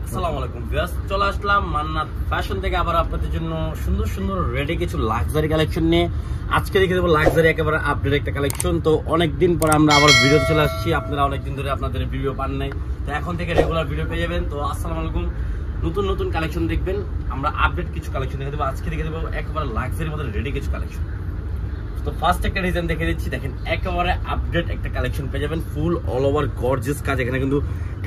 আসসালামু আলাইকুম ভিউয়ার্স, চলে আসলাম মান্নাত ফ্যাশন থেকে আবার আপনাদের জন্য সুন্দর সুন্দর রেডি কিছু লাক্সারি কালেকশন নিয়ে। আজকে দেখে দেবো লাক্সারি একেবারে আপডেট একটা কালেকশন। তো অনেকদিন পরে আমরা আবার ভিডিও চলে আসছি, আপনারা অনেকদিন ধরে আপনাদের ভিডিও পান নাই, তো এখন থেকে রেগুলার ভিডিও পেয়ে যাবেন। তো আসসালামু আলাইকুম, নতুন নতুন কালেকশন দেখবেন, আমরা আপডেট কিছু কালেকশন দেখে দেবো। আজকে দেখে দেবো একেবারে লাক্সারির মধ্যে রেডি কিছু কালেকশন। তো ফার্স্ট একটা ডিজাইন দেখে দিচ্ছি, দেখেন একেবারে আপডেট একটা কালেকশন পেয়ে যাবেন, ফুল অল ওভার গর্জিয়াস কাজ। এখানে কিন্তু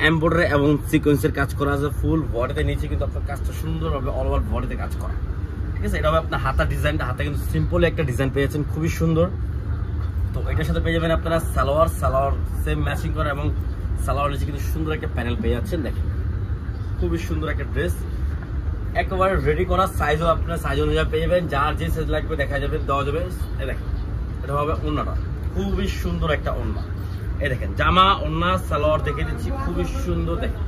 এমব্রয়ডারি এবং সিকোয়েন্সের কাজ করা আছে, ফুল বডিতে নিচে কিন্তু আপনার কাজটা সুন্দরভাবে অল ওভার বডিতে কাজ করা, ঠিক আছে। এটা হবে আপনার হাতার ডিজাইনটা, হাতে কিন্তু সিম্পল একটা ডিজাইন পেয়েছেন, খুবই সুন্দর। তো এটার সাথে পেয়ে যাবেন আপনারা সালোয়ার সেম ম্যাচিং করা, এবং সালোয়ার নিচে কিন্তু সুন্দর একটা প্যানেল পেয়ে যাচ্ছেন। দেখেন খুবই সুন্দর একটা ড্রেস, একেবারে রেডি করা। সাইজও আপনার সাইজ অনুযায়ী পেয়ে যাবেন, যার যে সাইজ লাগবে দেখা যাবে, দেওয়া যাবে। দেখেন এটা হবে ওড়নাটা, খুবই সুন্দর একটা ওড়না। এই দেখেন জামা ওড়না সালোয়ার দেখে দিচ্ছি, খুবই সুন্দর। দেখেন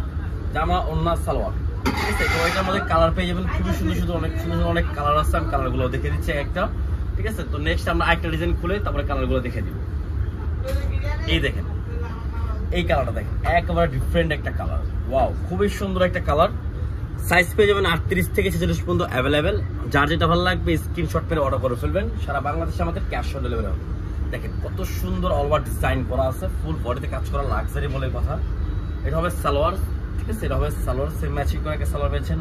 জামা ওড়না সালোয়ার, ঠিক আছে। তো এটার মধ্যে কালার পেয়ে যাবেন খুবই সুন্দর সুন্দর, অনেক সুন্দর অনেক কালার আছে, আমি কালারগুলো দেখে দিচ্ছি একটা, ঠিক আছে। তো নেক্সট আমরা আরেকটা ডিজাইন খুলে তারপরে কালারগুলো দেখে দিব। এই দেখেন এই কালারটা, দেখেন একেবারে ডিফারেন্ট একটা কালার, ওয়াও খুবই সুন্দর একটা কালার। সাইজ পেয়ে যাবেন 38 থেকে 46 পর্যন্ত অ্যাভেলেবেল। যার যেটা ভালো লাগবে স্ক্রিনশট করে অর্ডার করে ফেলবেন, সারা বাংলাদেশে আমাদের ক্যাশ অন ডেলিভারি হবে। দেখেন কত সুন্দর অল ওভার ডিজাইন করা আছে, ফুল বডিতে কাজ করা, লাক্সারি বলে কথা। এটা হবে সালোয়ার, ঠিক আছে। এটা হবে সালোয়ার, সেম ম্যাচিং করে একটা সালোয়ার পেয়েছেন।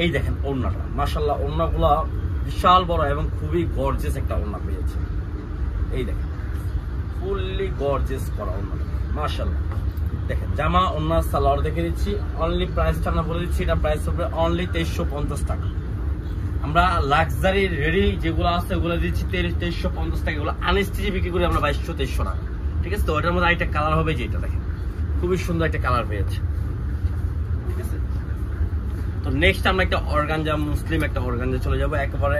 এই দেখেন ওড়নাটা, মাশাআল্লাহ ওড়নাগুলো বিশাল বড় এবং খুবই গর্জিয়াস একটা ওড়না পেয়েছে। এই দেখেন ফুললি গর্জিয়াস করা ওড়নাটা, মাশাআল্লাহ। দেখেন জামা ওড়না সালোয়ার দেখে দিচ্ছি, অনলি প্রাইসটা আমরা বলে দিচ্ছি, এটা প্রাইস হবে অনলি 2350 টাকা। আমরা লাক্সারি রেডি যেগুলো আছে ওগুলো দিচ্ছি 2350 টাকা, এগুলো আনস্টিচে বিক্রি করে আমরা 2200-2300 টাকা, ঠিক আছে। তো ওটার মধ্যে আরেকটা কালার হবে, যেটা দেখেন খুবই সুন্দর একটা কালার পেয়েছে, ঠিক আছে। তো নেক্সট আমরা একটা অর্গানজা, মুসলিম একটা অর্গানজা চলে যাবো, একেবারে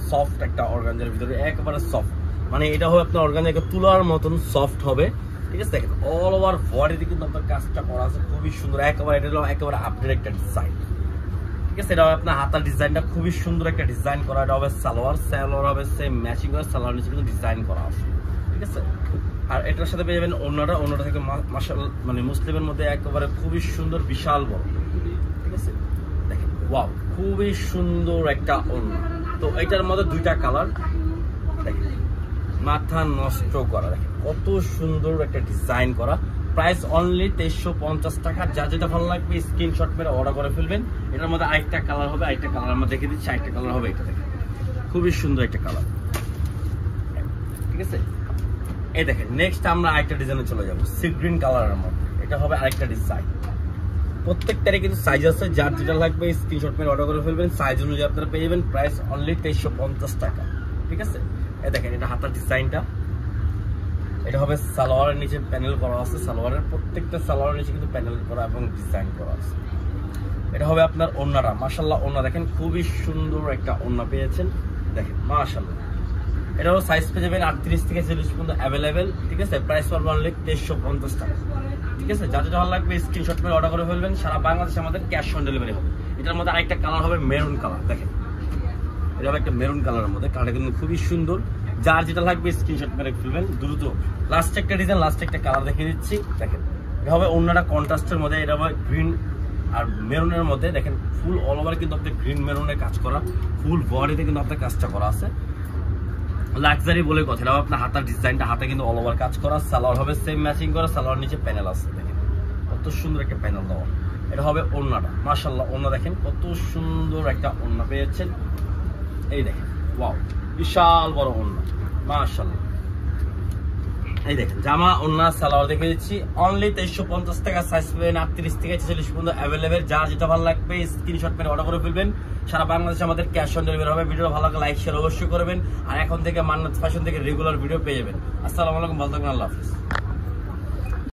সফট একটা অর্গানজার ভিতরে, একেবারে সফট, মানে এটা হবে আপনার অর্গানজা তুলার মতন সফট হবে, ঠিক আছে। দেখেন অল ওভার বডিতে কিন্তু আপনার কাজটা করা আছে, খুবই সুন্দর। একেবারে এটা হলো একেবারে আপডেট একটা ডিজাইন, ঠিক আছে। এটা হবে আপনার হাতার ডিজাইনটা খুবই সুন্দর একটা ডিজাইন করা। এটা হবে সালোয়ার হবে সেম ম্যাচিং করে, সালোয়ার নিচে কিন্তু ডিজাইন করা আছে, ঠিক আছে। আর এটার সাথে পেয়ে যাবেন ওড়নাটা থেকে মাশাআল্লাহ, মানে মুসলিমের মধ্যে একেবারে খুবই সুন্দর, বিশাল বড়, ঠিক আছে। দেখেন ওয়াও খুবই সুন্দর একটা ওড়না। তো এটার মধ্যে দুইটা কালার, দেখেন মাথা নষ্ট করা, দেখেন কত সুন্দর একটা ডিজাইন করা। প্রাইস অনলি 2350 টাকা। যা যেটা ভালো লাগবে স্ক্রিনশট মেরে অর্ডার করে ফেলবেন। এটার মধ্যে আরেকটা কালার হবে, আরেকটা কালার আমরা দেখে দিচ্ছি, আরেকটা কালার হবে এটা, দেখেন খুবই সুন্দর একটা কালার, ঠিক আছে। এই দেখেন নেক্সট আমরা আরেকটা ডিজাইনে চলে যাবো, সি গ্রিন কালারের মধ্যে। এটা হবে আরেকটা ডিজাইন, প্রত্যেকটারই কিন্তু সাইজ আছে, যার যেটা লাগবে স্ক্রিনশট মেরে অর্ডার করে ফেলবেন, সাইজ অনুযায়ী আপনারা পেয়ে যাবেন। প্রাইস অনলি 2350 টাকা, ঠিক আছে। এই দেখেন এটা হাতার ডিজাইনটা, এটা হবে সালোয়ারের নিচে প্যানেল করা আছে, সালোয়ারের প্রত্যেকটা সালোয়ারের নিচে কিন্তু প্যানেল করা এবং ডিজাইন করা আছে। এটা হবে আপনার ওড়নাটা, মাশাআল্লাহ ওড়না দেখেন খুবই সুন্দর একটা ওড়না পেয়েছেন, দেখেন মাশাআল্লাহ। এটাও সাইজ পেয়ে যাবেন 38 থেকে 40 পর্যন্ত অ্যাভেলেবেল, ঠিক আছে। প্রাইস পড়বে অনলি 2350 টাকা, ঠিক আছে। যা যেটা ভালো লাগবে স্ক্রিনশট করে অর্ডার করে ফেলবেন, সারা বাংলাদেশে আমাদের ক্যাশ অন ডেলিভারি হবে। এটার মধ্যে আরেকটা কালার হবে মেরুন কালার, দেখেন এটা হবে একটা মেরুন কালারের মধ্যে, কালারটা কিন্তু খুবই সুন্দর। যার যেটা লাগবে স্ক্রিনশট মেরে ফেলবেন দ্রুত। লাস্ট একটা ডিজাইন, লাস্ট একটা কালার দেখিয়ে দিচ্ছি, দেখেন এটা হবে অন্যটা কন্ট্রাস্টের মধ্যে, এটা হবে গ্রিন আর মেরুনের মধ্যে। দেখেন ফুল অল ওভার কিন্তু আপনার গ্রিন মেরুনের কাজ করা, ফুল বডিতে কিন্তু আপনার কাজটা করা আছে, লাক্সারি বলে কথা। এটা আপনার হাতার ডিজাইনটা, হাতে কিন্তু অল ওভার কাজ করা, সালোয়ার হবে সেম ম্যাচিং করা, সালোয়ার নিচে প্যানেল আছে, দেখেন কত সুন্দর একটা প্যানেল দেওয়া। এটা হবে ওড়নাটা, মাশাআল্লাহ ওড়না দেখেন কত সুন্দর একটা ওড়না পেয়েছেন। এই দেখেন ওয়াও বিশাল বড় ওড়না, মাশাআল্লাহ। এই দেখেন জামা ওড়না সালোয়ার দেখে দিচ্ছি, অনলি 2350 টাকা। সাইজ পাবেন 38 থেকে 46 পর্যন্ত অ্যাভেলেবেল। যার যেটা ভালো লাগবে স্ক্রিনশট মেরে অর্ডার করে ফেলবেন, সারা বাংলাদেশে আমাদের ক্যাশ অন ডেলিভারি হবে। ভিডিও ভালো লাগলে লাইক শেয়ার অবশ্যই করবেন, আর এখন থেকে মান্নাত ফ্যাশন থেকে রেগুলার ভিডিও পেয়ে যাবেন। আসসালামু আলাইকুম, ভালো থাকবেন, আল্লাহ হাফেজ।